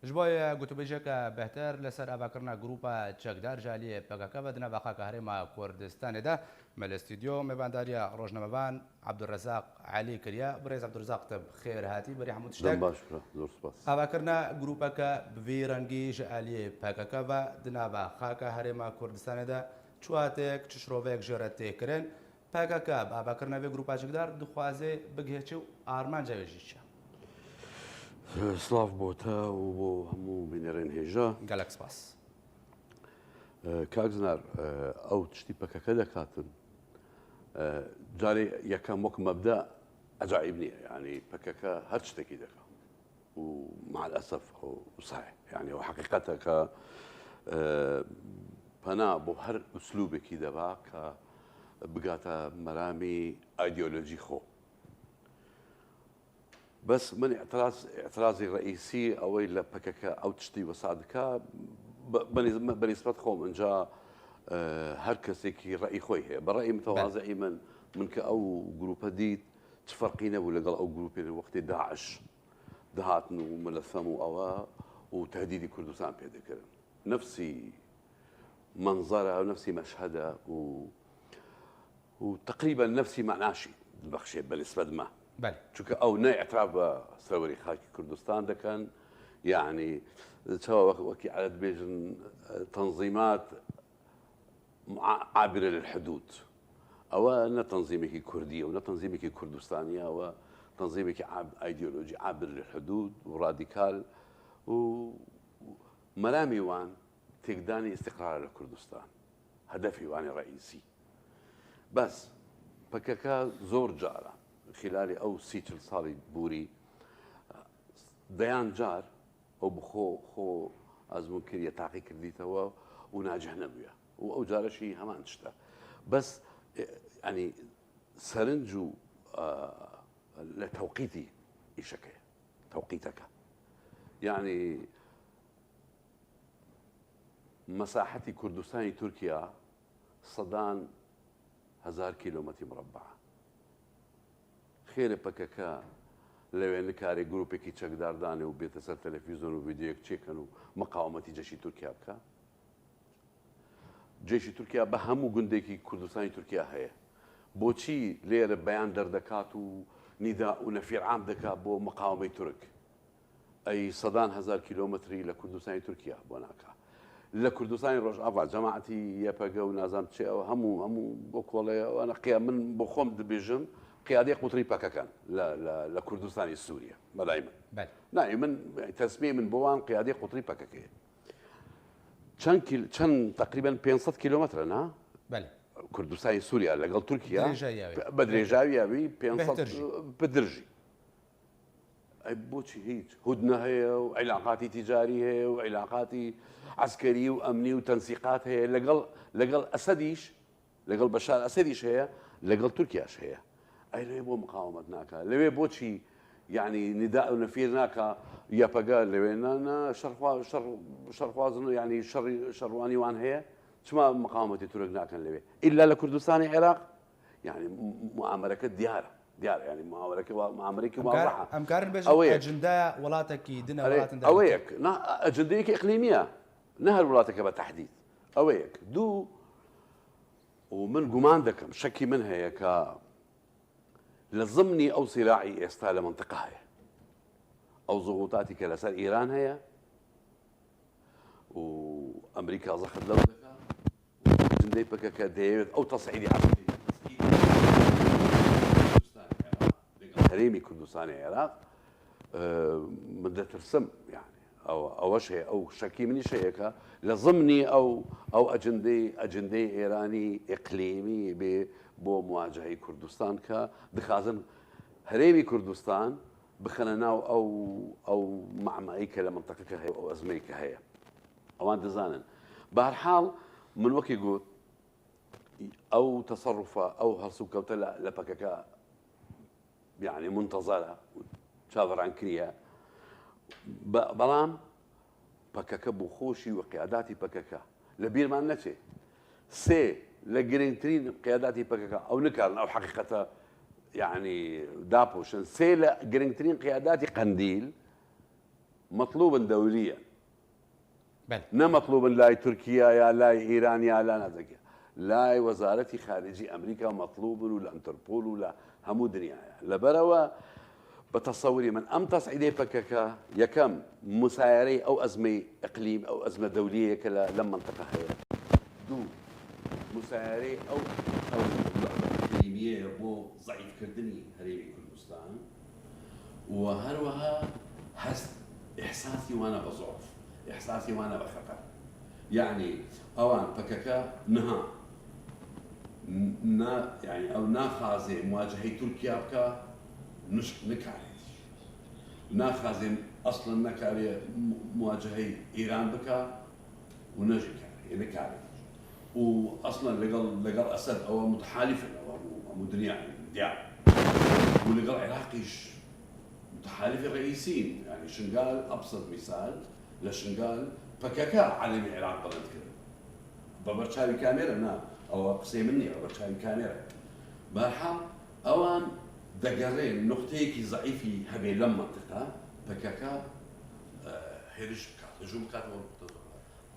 جبوی گوتوبیجه که بهتر لسر افکرنا گروپا چکدار جالی پگاکا و دنا بخا کهرما کردستان ده مل استودیو مبانداریا روزنامه‌بان عبدالرزاق علی کریا بريز عبدالرزاق تب خير هاتي بري حمود شتاك باش زور سپاس افکرنا گروپا که بویرنگی جالی پگاکا و دنا بخا کهرما کردستان ده چواتک چشرویک جرته کرن پگاکا افکرنا به گروپا چکدار دخوازه بگهچو آرمان جویجیشه سلاف بوتا و همو بینرین هیجا گالکس باس کاغزنار او تشتي بكاكا دكاتن جاري يكا موك مبدا عجائبني يعني بكاكا هرشتكي دكا ومع الاسف هو صحيح يعني وحقيقتك فانا بهر اسلوبي كده باك بقاتا مرامي ايديولوجي خو بس من اعتراضي الرئيسي او الى بكاكا او تشتي وصادكا بنسبة خوم ان جا هر کسی کی رأی خویه برأی متواضعی من که او گروپ دید تفرقينا ولا قال او جروبين وقت داعش دهاتن وملثم او وتهديد كردستان بيذكر نفسي منظره ونفسي مشهده وتقريبا نفسي معناشي البخشي بالنسبه ما بله شو او نا اعتراف ثوري خارج كردستان ده كان يعني سواء وكي على بيجن تنظيمات عابره للحدود او ان تنظيمك كرديه ولا تنظيمك كردستانيه او تنظيمك ايديولوجي عابر للحدود وراديكال وملامي وان تقداني استقرار لكردستان هدفي واني رئيسي بس بكاكا زور جارة خلال او سيتل صالي بوري ديان جار او بخو از ممكن يتعقي كرديته وناجحنا بيها او جار شيء همان تشتا بس يعني سرنجو لتوقيتي إيشكي توقيتك يعني مساحتي كردستاني تركيا صدان 1000 كيلومتر مربع خير بكاكا لو نكاري جروبي كي تشكدار داني وبيتصل تلفزيون وفيديو تشيكن مقاومة جيش تركيا بكا جيش تركيا بهمو جندي كردستاني تركيا هي بوشي لير بيان دردكات ونداء ونفير عام دكا بو مقاومة ترك أي صدان 1000 كيلومتر لكردستان تركيا بوناكا لكردستان روجافا جماعتي يبقى ونازم شيء همو بوكولا وأنا قيام من بخوم دبيجن قيادية قطري باكا كان لكردستان السورية ما دائما دائما تسمية من بوان قيادية قطري باكا كي كان تقريبا 500 كيلومتر نا بله كردستان سوريا لقال تركيا بدرجاوي 500 بدرجي اي بوشي هيك هدنه هي وعلاقاتي تجاريه وعلاقاتي عسكريه وامنيه وتنسيقات هي لقال اسديش لقال بشار اسديش هي لقال تركياش هي اي لو يبغوا مقاومتناك لو يبوشي يعني نداء ونفيرناك يا بقى لوينا شرفوازن يعني شرواني وان هي شما مقاومة تركناك لوي الا لكردستان العراق يعني مؤامرة دياره يعني معامريكي واضحه امكار بيجن اجندا ولاتك دنا ولات اويك اجنديك اقليميه نهر ولاتك بالتحديد اويك دو ومن قماندك شكي منها هيك لزمني او صراعي استال منطقه هي او ضغوطاتك لسر ايران هي وامريكا زخت لودك اجندي بك ديفيد او تصعيدي عربي حريمي كردستان العراق بدها ترسم يعني او شيء او شكي مني شيء لزمني او اجندي ايراني اقليمي بو مواجهه كردستان دخازن حريمي كردستان بخلنا او مع مايك لمنطقه هي او ازميك هي او انت زانن بهالحال من وقت يقول او تصرفه او هرسوكه لبكاكا يعني منتظرة شاذر عن كريا بلام بكاكا بوخوشي وقياداتي بكاكا لبير ما نتي سي لجرينترين قياداتي بكاكا او نكرن او حقيقة يعني دابوشن سي لجرينترين قياداتي قنديل مطلوبا دوليا بله نه مطلوبا لاي تركيا يا لاي ايران يا لا نازكيا لاي وزارة خارجية امريكا مطلوب ولا انتربول ولا همو دنيا لبروا بتصوري من امتص عيدي بككا يكم مسايري او ازمه اقليم او ازمه دوليه كلا لما منطقه هي دو مسايري او اقليميه بو ضعيف كردني هريمي كردستان وهروها حس احساسي وانا بضعف احساسي وانا بخطر يعني اوان بككا نها يعني او ناخازي مواجهه تركيا بكا نكاري ناخازي اصلا نكاري مواجهه ايران بكا ونجي كاري نكاري واصلا لقل اسد او متحالف او دنيا ديار ولقل عراقيش متحالف الرئيسيين يعني شنقال ابسط مثال لشنقال فكاكا علم العراق بلد كذا ببرشاوي كاميرا نا او قصي مني او برشاوي كاميرا بارحا اوان دقرين نقطيكي ضعيفي هبي لما منطقه فكاكا هرج هجوم كاتب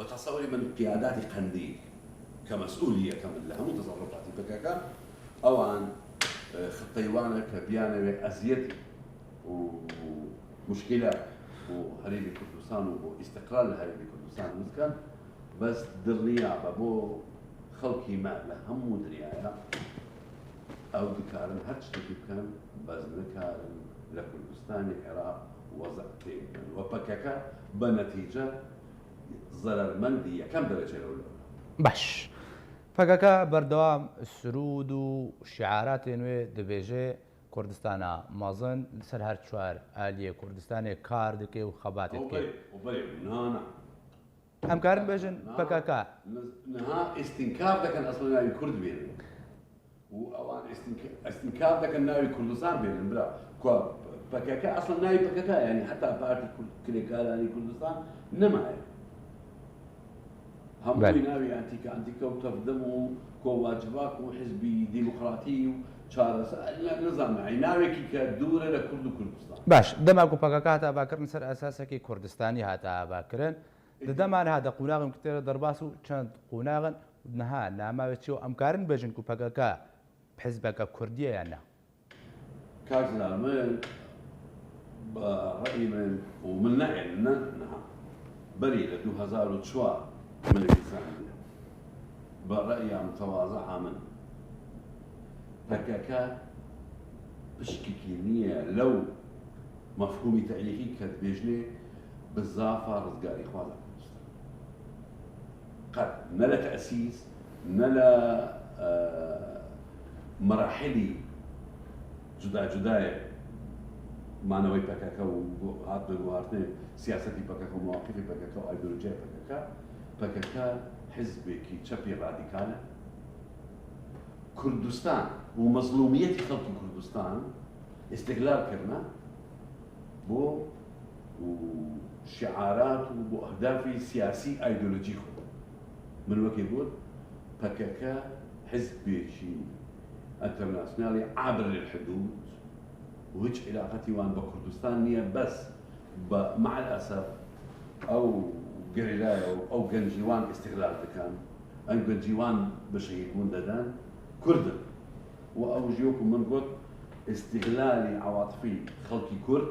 بتصوري من قيادات قنديل كمسؤوليه كمان لها مو تصرفاتي فكاكا اوان خطيوانا كبيانه ازيتي ومشكله وهريبي كردستان واستقلال هريبي كردستان مسكن بس درنيا بابو خلقي ما لهم دريايا او دكارن هرش كان بس دكارن لكردستان العراق وضع تيبن وبكاكا بنتيجه ضرر مندي كم درجه الاولى باش فكاكا بردوام السرود وشعارات نوي دبيجي كردستان مازن سر هر چوار آلیه کردستان کار دکه و خبات دکه. وبري نانا. هم کارن بيجن بكاكا. نها استنكار ده كان اصلا ناوي كرد بين. وأوان استنكار ده كان ناوي كردستان بين برا. كوا بكاكا اصلا ناوي بكاكا يعني حتى بارتي كليكالاني كردستان نما. هم ناوي انتيكا وتفدموا كو واجبات وحزبي ديمقراطي چارەسە نظام عیناوێکی کە دوورە لە کورد و کوردستان باش دەماکو پەکەکە هاتە ئاباکردن سەر ئەساسێکی کوردستانی هاتە ئاباکردن دەدەمان هاتە قوناغم کتێرە دەرباس و چەند قوناغن نەها ناماوێتەوە ئەمکارن بێژن و پەکەکە حیزبەکە کوردیە یان نا کاکنا من بەڕەئی من ومن نەعێن نەها بەری لە 2004 ملەویسان بەڕەئی متەواضعە من بكاكا بشكيكينية لو مفهومي تعليقي كتبيجني بالزافة رزقاري خوالة قد نلا تأسيس نلا مراحلي جداية معنوي بكاكا وعطل وعطل سياستي بكاكا ومواقفي بكاكا وأيديولوجيا بكاكا حزبي كي تشابي راديكالة كردستان ومظلومية خلق كردستان استغلال كرنا بو وشعارات وبو أهداف سياسي أيديولوجي من وقت يقول بكاكا حزب شيء انترناسيونالي عابر للحدود وهيك علاقتي وان بكردستان هي بس مع الأسف أو جريلايا أو جنجيوان استغلال كان أن جنجيوان بشيكون ددان كردن وأوجيكم من قلت استغلالي عواطفي خلقي كرد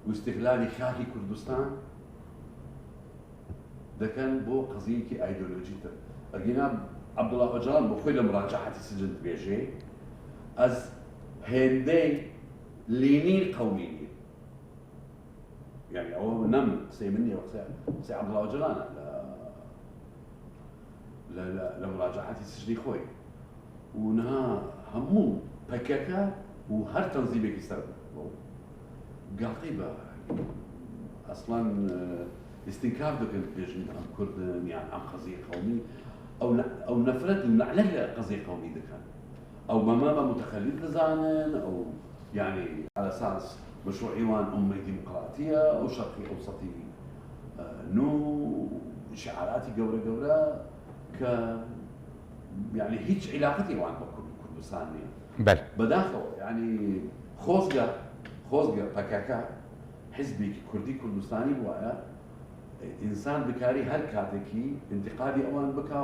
واستغلالي خاكي كردستان ده كان بو قضية ايديولوجية أجينا عبد الله أجران بخوي مراجعة السجن بيجي از هندي لينين قوميين يعني هو نم سي مني سي عبد الله أجران لمراجعة السجن خوي ونها همو بكاكا وهر تنظيمك يسترد قال طيبة اصلا استنكار دوك بيجن ام كردن يعني ام قضيه قومي او نفرت ونعلق قضيه قومي دكان او ماما متخلف لزانن او يعني على اساس مشروع ايوان امي ديمقراطيه او شرقي اوسطي نو شعاراتي قوره ك يعني هيك علاقتي وعن كردستان بل بداخل يعني خوزقه بكاكا حزبێکی کوردی کوردستانی وایە ئینسان بکاری هەر کاتێکی انتقادی ئەوان بکا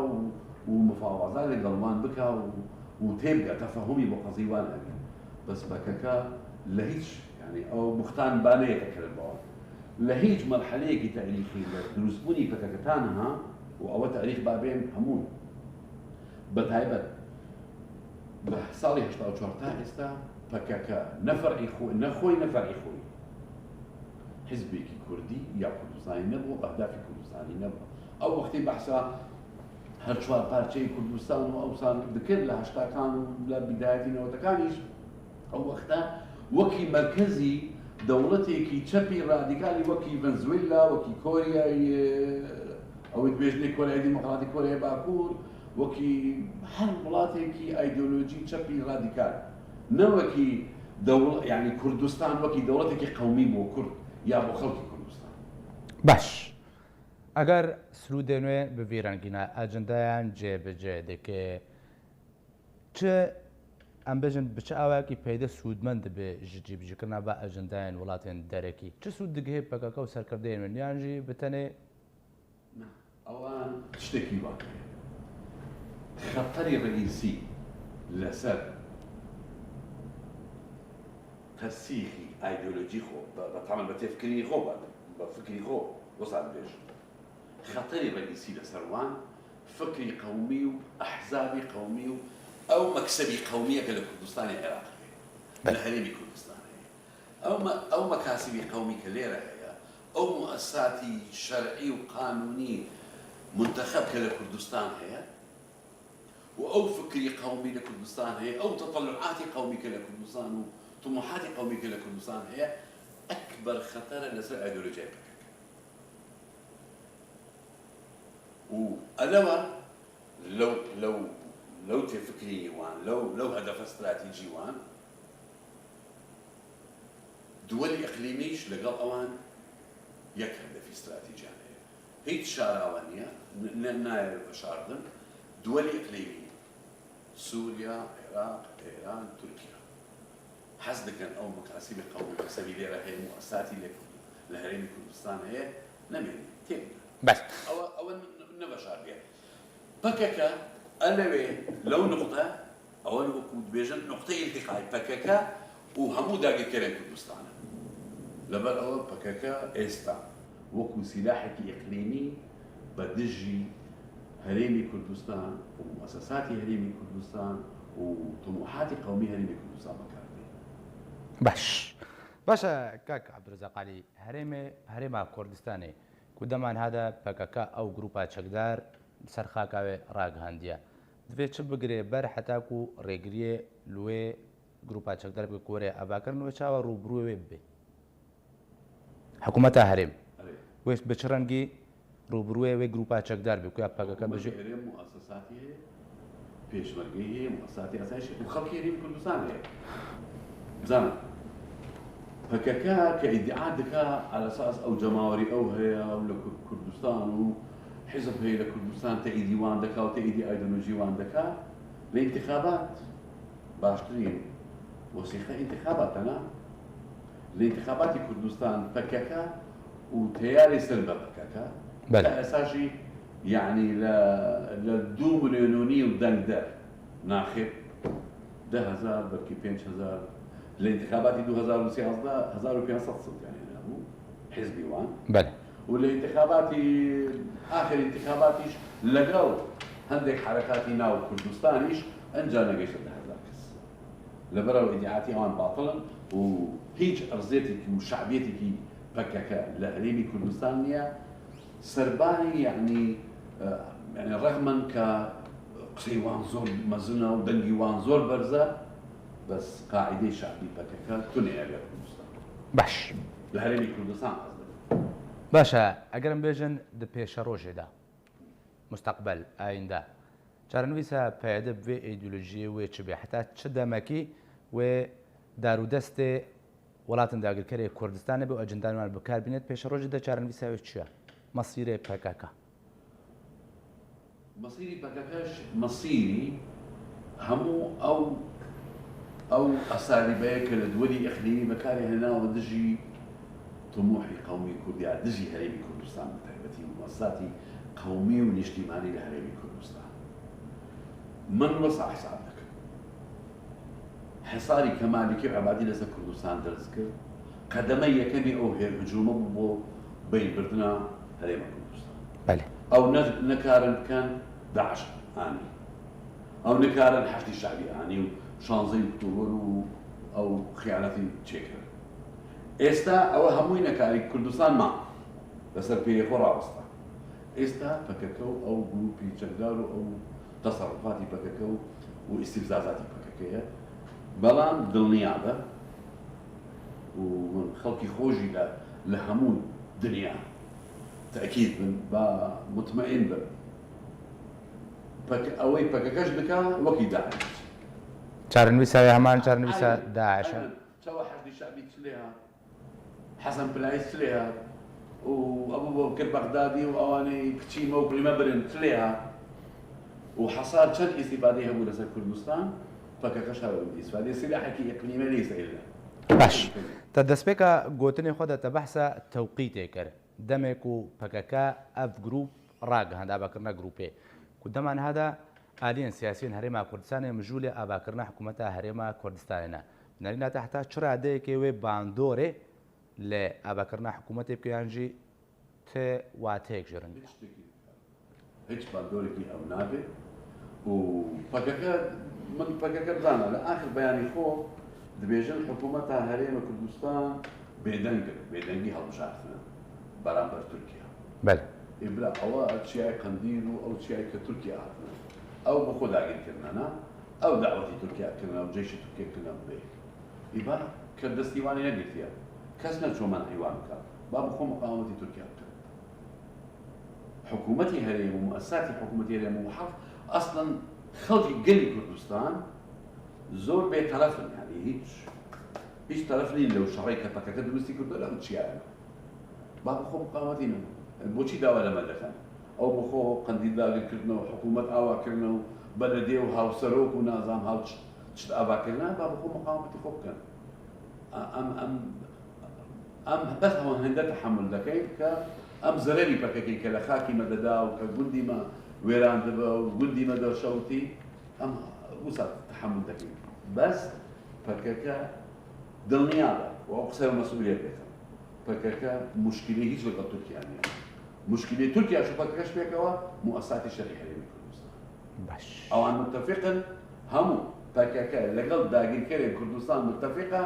و مفاوەزات لەگەڵوان بکا و تێبگە تەفەهومی بۆ قەزیوان هەبێ بەس بەکەکە لە هیچ يعني ئەو بوختان بانەیەکە کردبەوە لە هیچ مەرحەلەیەکی تاریخی لە دروستبوونی پەکەکەتانها و ئەوە تاریخ بابێن هەموو بەتایبەت لە ساڵی 84 تا ئێستا پەکەکە نەخۆی نەفەرعی خۆی حزبێکی کوردی یا کوردستانی نەبوو ئەهدافی کوردستانی نەبوو ئەو وەختی بەحسا هەر چوار پارچەی کوردستان و ئەوسان دەکرد لە هەشتاکان و لە بیدایەتی نەوەتەکانیش ئەو وەختە وەکی مەرکەزی دەوڵەتێکی چەپی ڕادیکالی وەکی ڤەنزوێلا وەکی کۆریای ئەوەی بێژنەی کۆریای دیموکراتی کۆریای باکوور وەکی هەر وڵاتێکی ئایدۆلۆجی چەپی ڕادیکال نەوەکی یعنی کوردستان وەکی دەوڵەتێکی قەومی بۆ کورد یا بۆ خەڵکی کوردستان باش ئەگەر سرودێنوێ بڤێرانگینە ئەجندایان جێبەجێ دەکێ چ ئەم بێژن بچە ئاواکی پەیدە سوودمەند دەبێ ژجی بژکردنا بە ئەجندایان وڵاتێن دەرەکی چ سوود دگهێ پەکەکە و سەرکردێنوێن یانژی بتەنێ ئەوان شتێکی واقع خەتەری ڕئیسی لەسەر تەرسیخی ئایدۆلۆجی خۆ بەتەمەن بە تێفکردنی خۆ بە فکری خۆ وەسان بێژ خەتەری ڕئیسی لەسەروان فکری قەومی و ئەحزابی قەومی و ئەو مەکسەبی قەومیەکە لە کوردستانی عێراق لە هەرێمی کوردستان هەیە ئەو مەکاسبی قەومی کە لێرە هەیە ئەو مؤسساتی شەرعی و قانونی منتخب کە لە کوردستان هەیە و ئەو فکری قەومی لە کوردستان هەیە ئەو تەطەلعاتی قەومی کە لە کوردستان و طموحاتی قەومی کە لە کوردستان هەیە ئەکبەر خەتەرە لەسەر ئایدۆلۆژیای پەکەکە و ئەلەوە لەو تێفکری وان لەو هەدەفە استراتیجی وان دووەلی ئەقلیمیش لەگەڵ ئەوان یەک هەدەفی استراتیجیان هەیە هیچ شاراوە نییە نایە بەشاردن دووەلی ئەقلیمی سووریا عێراق ئێران تورکیا حەز دەکەن ئەو مەکاسبی قەومی مەکسەبی لێرە هەیە مؤسساتی لە هەرێمی کوردستان هەیە نەمێنێت تێبگە ئەوە نەبەشاردێ پەکەکە ئەلەوێ لەو نقطە ئەوە وەکو دبێژن نقطەی ئیلتیقای پەکەکە و هەموو داگیرکەرێک کوردستانە لەبەر ئەوە پەکەکە ئێستا وەکو سیلاحێکی ئیقلیمی بە دژی هەرێمی کوردستان و مؤسساتی هەرێمی کوردستان و طموحاتی قەومی هەرێمی کوردستان بەکاردێن باشە کاک عەبدوڕەزاق عەلی هەرێما کوردستانê ku deman hede PKK ew grupa çekdar ser xaka wê ragihandiye divê çi bigire ber heta ku rêgiriyê li wê grupa çekdar bi ku wêrê evakirin wê çawa rûbirûyê wê bibe hikûmeta herêm wê bi çi rengî rûbirûyê wê grupa çekdar bi ku ya PKK bijî herêm muassesatî heye pêşmergehî heye muassesatî esasî û xelkê herêmî Kurdistan heye bizanin PKK کە ئیدعا دکا على اساس ئەو جەماوەری ئەو هەیە و لە کوردستان و حزب هەیە لە کوردستان تەئیدی وان دەکا و تەئیدی ئایدۆلۆژی وان دەکا لە انتخابات باشترین وەسیقە انتخاباتەنا لە انتخاباتی کوردستان PKK و تەیاری سەر بە PKK لە ئەساشی یعنی لە 2 ملیۆن و نیو دەنگدەر ناخێب 10,000 بەلکی 5,000 لانتخابات 2013 1500 صوت يعني هو حزبي وان بله والانتخابات اخر انتخاباتيش لقاو عندك حركاتي ناو كردستانيش انجانا قيش 10,000 كس لبرو ادعاءاتي اوان باطلا وهيج ارزيتك وشعبيتك PKK لهريمي كردستانيا سرباني يعني رغما كقصيوان زور مزنه ودنقي وان زور برزه بس قاعدة شعبي PKK تنعي على كردستان باش لهرێمی کوردستان باشە ئەگەرم بێژن di pêşa rojê de مستقبل ئایندا çarenivîsa peyede bi vê îdeolojiyê wê çi bê heta çi demekî wê darûdestê welatên dagirkerê Kurdistanê bi ecendanê wan bikarbînet pêşa rojê de çarenivîsa wê çi ye mesîrê PKK mesîrî PKKش mesîrî hemû ئەو ئەسالیبەیە کە لە دووەلی ئەقلیمی بەکاری هێناوە دژی طموحی قومی کوردیا دژی هەرێمی کوردستان بە تایبەتی مؤسساتی قومی و نیشتیمانی لە هەرێمی کوردستان من وەسع حساب دەکەم حساری کەمالیکی و عەبادی لەسەر کوردستان دەرز کرد قەدەمە یەکەمی ئەو هێرهجوومە بوو بۆ بینبردنە هەرێمە کوردستان ئەو نەکارن بکەن داعش ئانی ئەو نەکارن حەشتی شعبی ئانی و 16 ئۆکتۆبر و ئەو خیانەتی چێکرد ئێستا ئەوە هەمووی نەکاری کوردستان ما لەسەر پێیەخۆ ڕاوەستا ئێستا پەکەکە و ئەو گروپی چەکدار و ئەو تەسەڕوفاتی پەکەکە و ئیستیفزازاتی پەکەکەیە بەڵام دڵنیابە و من خەڵکی خۆشی لە هەموو دنیا تأکید بن با مطمئن بن ئەوەی پەکەکەش بکە وەکی داعش چارەنویسە هەمان چارەنویسە داعشە چاوە حەشتی شعبی چ لێها حەسەن پلایس چ لێها و ئەبوو بۆ کرد بەغدادی و ئەوانەی کچیمە و پلیمە برن چ لێها و حەسار چەند ئیستیفادەی هەبوو لەسەر کوردستان پەکەکەش هەبوو ئیستیفادەی سلاحێکی ئیقلیمە لەیسە ئێلە باش تا دەستپێکە گوتنی خۆ دەتە بەحسە تەوقیتێ کرد دەمێک و پەکەکە ئەف گروپ ڕاگەهەندا ئاباکردنە گروپێ کو دەمان هەدا ئالیەن سیاسیین هەرێما کوردستانê mijûlê ئاباکردنا حکوومەتا هەرێما کوردستانê نەرینە تحتا çi radeyekê wê bandorê lê ئاباکردنا حکوومەتê بکەیان jî tê wateyek ji rind هیچ باندۆرێکی ئەو نابێت و پەکەکە من پەکەکە بزانە لە ئاخر بەیانی خۆ دەبێژن حکوومەتا هەرێمە کوردستان بێدەنگ کرد بێدەنگی هەڵبژاردنە بەرامبەر تورکیا ئیبرا ئەوە چیای قەندیل و ئەو چیای کە تورکیا هاتنە ئەو بۆ خۆ داگیرکردنە ئەو داوەتی تورکیاکردنە و جێشی تورکیاکردنە بێ ئیبا کە دەستیوانی نەگرتیە کەس نەچۆمان حیوان بکات با بخۆ مقاومەتی تورکیا بکەن حکوومەتی هەرێم و مؤسساتی حکوومەتی هەرێم و حەق ئەسڵەن خەڵکی گەلی کوردستان زۆر بێتەرەفن یعنی هیچ تەرەف نین لەو شەڕی کە پەکەکە دروستی کردو لەو چیایە با بخۆ مقاومەتی نەبوو بۆچی داوا لەمە دەکەن ئەو بخۆ قەندیل داگیرکردنەوە حکوومەت ئاواکردنە و بەلەدێ و هاوسەرۆک و نازام هاو چ ئاواکردن با بخۆ مقاومەتی خۆ بکەن ئەم بەس ئەوە هەندە تەحمل دەکەین کە ئەم زەرەری پەکەکەی کە لە خاکی مەدەدا و کە گوندی مە وێران دەبە و گوندی مە دەرشەوتی ئەم وسا تەحمل دەکەین بەس پەکەکە دڵنیابە و ئەو قسە مەسئولیت دەکەن پەکەکە مشکلی هیچ لەگەڵ تورکیا نییە مشکلی تورکیاش و پەکەکەش پێکەوە مؤسساتی شەڕی هەرێمی کوردستان ئەوان متفقن هەموو پەکەکە لەگەڵ داگیرکەرێک کوردستان متفقە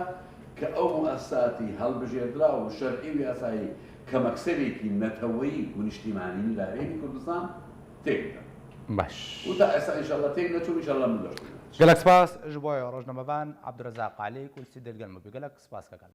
کە ئەو مؤسساتی هەڵبژێردرا و شەرعی و یاسایی کە مەکسەرێکی نەتەوەیی و نیشتیمانی لە هەرێمی کوردستان تێکدا باش و تا ئێستا ئینشاءڵڵا تێک نەچوو ئینشاءڵڵا من دەشتم gelek spas ji bo ڕۆژنەمەبان عەبدوڕەزاق عەلی کورسی دەرگەلمە بێ gelek spas کەکەن